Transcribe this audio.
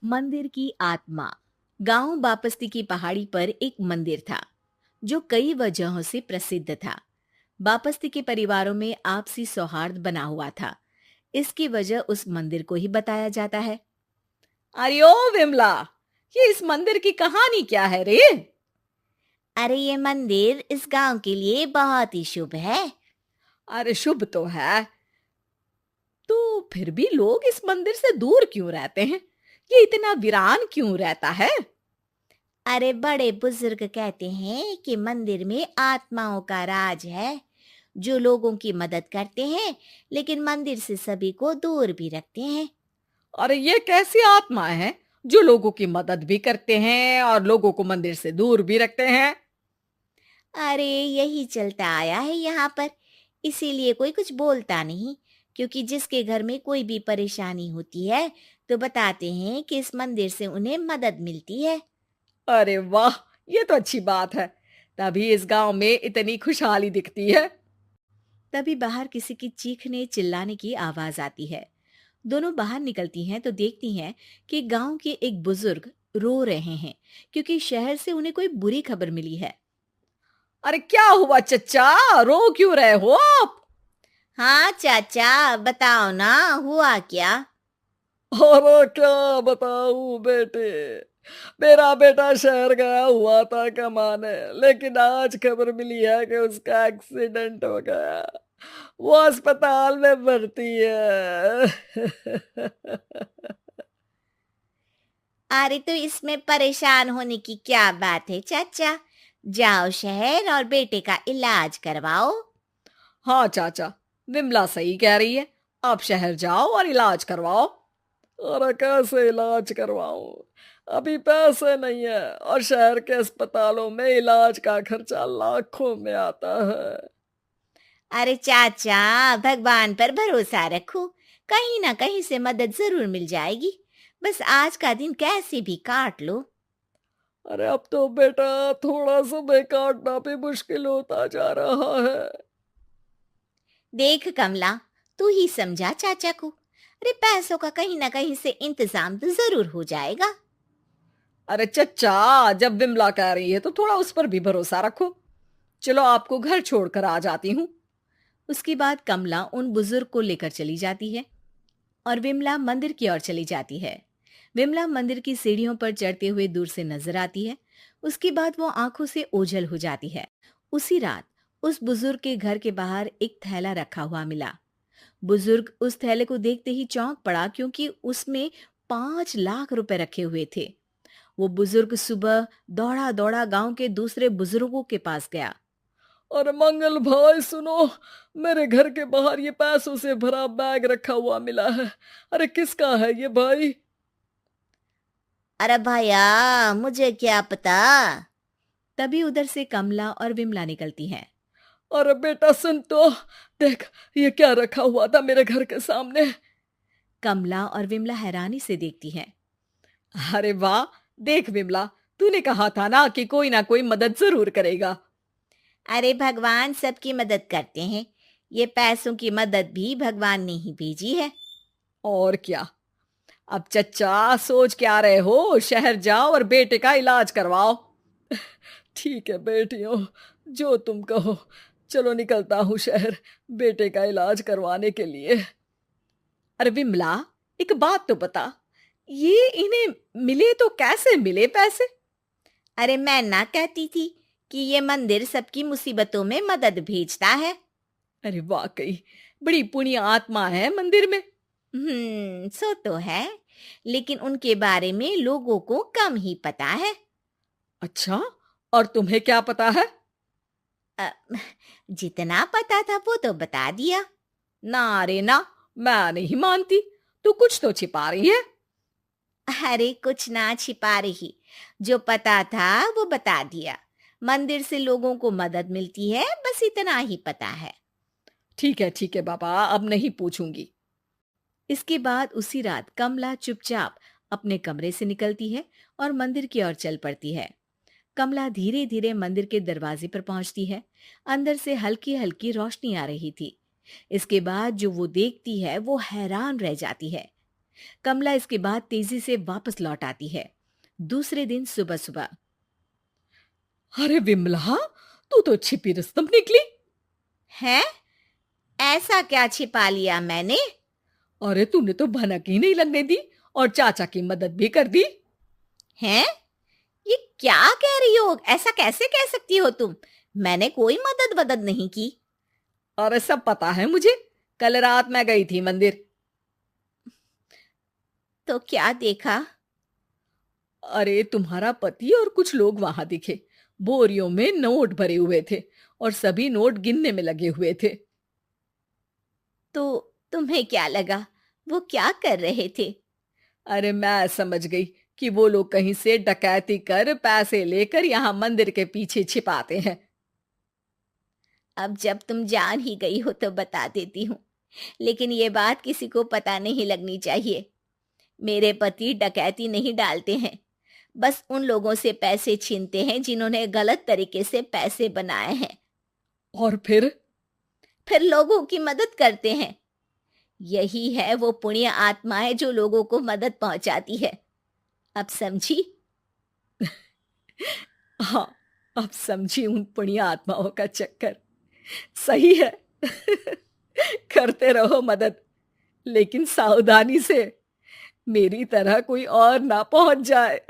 मंदिर की आत्मा। गांव बापस्ती की पहाड़ी पर एक मंदिर था जो कई वजहों से प्रसिद्ध था। बापस्ती के परिवारों में आपसी सौहार्द बना हुआ था। इसकी वजह उस मंदिर को ही बताया जाता है। अरे ओ विमला, ये इस मंदिर की कहानी क्या है रे? अरे ये मंदिर इस गांव के लिए बहुत ही शुभ है। अरे शुभ तो है, तो फिर भी लोग इस मंदिर से दूर क्यों रहते हैं? ये इतना वीरान क्यों रहता है? अरे बड़े बुजुर्ग कहते हैं कि मंदिर में आत्माओं का राज है जो लोगों की मदद करते हैं, लेकिन मंदिर से सभी को दूर भी रखते हैं। अरे ये कैसी आत्मा है जो लोगों की मदद भी करते हैं और लोगों को मंदिर से दूर भी रखते हैं? अरे यही चलता आया है यहाँ पर, इसीलिए कोई कुछ बोलता नहीं। क्योंकि जिसके घर में कोई भी परेशानी होती है तो बताते हैं कि इस मंदिर से उन्हें मदद मिलती है। अरे वाह, ये तो अच्छी बात है। तभी इस गांव में इतनी खुशहाली दिखती है। तभी बाहर किसी की चीखने चिल्लाने की आवाज आती है। दोनों बाहर निकलती हैं तो देखती हैं कि गांव के एक बुजुर्ग रो रहे हैं क्योंकि शहर से उन्हें कोई बुरी खबर मिली है। अरे क्या हुआ चच्चा, रो क्यों रहे हो आप? हाँ चाचा, बताओ ना, हुआ क्या? और क्या बताऊं बेटे। मेरा बेटा शहर गया हुआ था कमाने, लेकिन आज खबर मिली है कि उसका एक्सीडेंट हो गया। वो अस्पताल में भर्ती है। अरे तो इसमें परेशान होने की क्या बात है चाचा? जाओ शहर और बेटे का इलाज करवाओ। हाँ चाचा, विमला सही कह रही है। आप शहर जाओ और इलाज करवाओ। और कैसे इलाज करवाऊं? अभी पैसे नहीं है, और शहर के अस्पतालों में इलाज का खर्चा लाखों में आता है। अरे चाचा, भगवान पर भरोसा रखो, कहीं ना कहीं से मदद जरूर मिल जाएगी। बस आज का दिन कैसे भी काट लो। अरे अब तो बेटा थोड़ा समय काटना भी मुश्किल होता जा रहा है। देख कमला, तू ही समझा चाचा को। अरे पैसों का कहीं ना कहीं से इंतजाम तो जरूर हो जाएगा। अरे चच्चा, जब विमला कह रही है तो थोड़ा उस पर भी भरोसा रखो। चलो आपको घर छोड़कर आ जाती हूँ। उसके बाद कमला उन बुजुर्ग को लेकर चली जाती है और विमला मंदिर की ओर चली जाती है। विमला मंदिर की सीढ़ियों पर चढ़ते हुए दूर से नजर आती है। उसके बाद वो आंखों से ओझल हो जाती है। उसी रात उस बुजुर्ग के घर के बाहर एक थैला रखा हुआ मिला। बुजुर्ग उस थैले को देखते ही चौंक पड़ा क्योंकि उसमें 5 लाख रुपए रखे हुए थे। वो बुजुर्ग सुबह दौड़ा दौड़ा गांव के दूसरे बुजुर्गों के पास गया। और मंगल भाई सुनो, मेरे घर के बाहर ये पैसों से भरा बैग रखा हुआ मिला है। अरे किसका है ये भाई? अरे भैया, मुझे क्या पता। तभी उधर से कमला और विमला निकलती हैं। अरे बेटा सुन तो, देख ये क्या रखा हुआ था मेरे घर के सामने। कमला और विमला हैरानी से देखती हैं। अरे वाह, देख विमला, तूने कहा था ना कि कोई ना कोई मदद जरूर करेगा। अरे भगवान सबकी मदद करते हैं। ये पैसों की मदद भी भगवान ने ही भेजी है। और क्या। अब चच्चा सोच क्या रहे हो, शहर जाओ और बेटे का इलाज करवाओ। ठीक है बेटियों, जो तुम कहो। चलो निकलता हूँ शहर, बेटे का इलाज करवाने के लिए। अरे विमला, एक बात तो बता, ये इन्हें मिले तो कैसे मिले पैसे? अरे मैं ना कहती थी कि ये मंदिर सबकी मुसीबतों में मदद भेजता है। अरे वाकई बड़ी पुण्य आत्मा है मंदिर में। सो तो है, लेकिन उनके बारे में लोगों को कम ही पता है। अच्छा, और तुम्हें क्या पता है? अ, जितना पता था वो तो बता दिया। ना रे ना, मैं नहीं मानती। तू कुछ तो छिपा रही है। अरे कुछ ना छिपा रही, जो पता था वो बता दिया। मंदिर से लोगों को मदद मिलती है, बस इतना ही पता है। ठीक है बाबा, अब नहीं पूछूंगी। इसके बाद उसी रात कमला चुपचाप अपने कमरे से निकलती है और मंदिर की ओर चल पड़ती है। कमला धीरे धीरे मंदिर के दरवाजे पर पहुंचती है। अंदर से हल्की हल्की रोशनी आ रही थी। इसके बाद जो वो देखती है वो हैरान रह जाती है। कमला इसके बाद तेजी से वापस लौट आती है। दूसरे दिन सुबह सुबह। अरे विमला, तू तो छिपी रुस्तम निकली। है? ऐसा क्या छिपा लिया मैंने? अरे तूने तो भनक ही नहीं लगने दी और चाचा की मदद भी कर दी। हैं? ये क्या कह रही हो? ऐसा कैसे कह सकती हो तुम? मैंने कोई मदद वदद नहीं की। अरे सब पता है मुझे, कल रात मैं गई थी मंदिर। तो क्या देखा? अरे तुम्हारा पति और कुछ लोग वहां दिखे। बोरियों में नोट भरे हुए थे और सभी नोट गिनने में लगे हुए थे। तो तुम्हें क्या लगा? वो क्या कर रहे थे? अरे मैं समझ गई कि वो लोग कहीं से डकैती कर पैसे लेकर यहाँ मंदिर के पीछे छिपाते हैं। अब जब तुम जान ही गई हो तो बता देती हूँ, लेकिन ये बात किसी को पता नहीं लगनी चाहिए। मेरे पति डकैती नहीं डालते हैं, बस उन लोगों से पैसे छीनते हैं जिन्होंने गलत तरीके से पैसे बनाए हैं। और फिर लोगों की मदद करते हैं। यही है वो पुण्य आत्माएं जो लोगों को मदद पहुंचाती है। अब समझी? हाँ, अब समझी उन पुण्य आत्माओं का चक्कर। सही है। करते रहो मदद, लेकिन सावधानी से, मेरी तरह कोई और ना पहुंच जाए।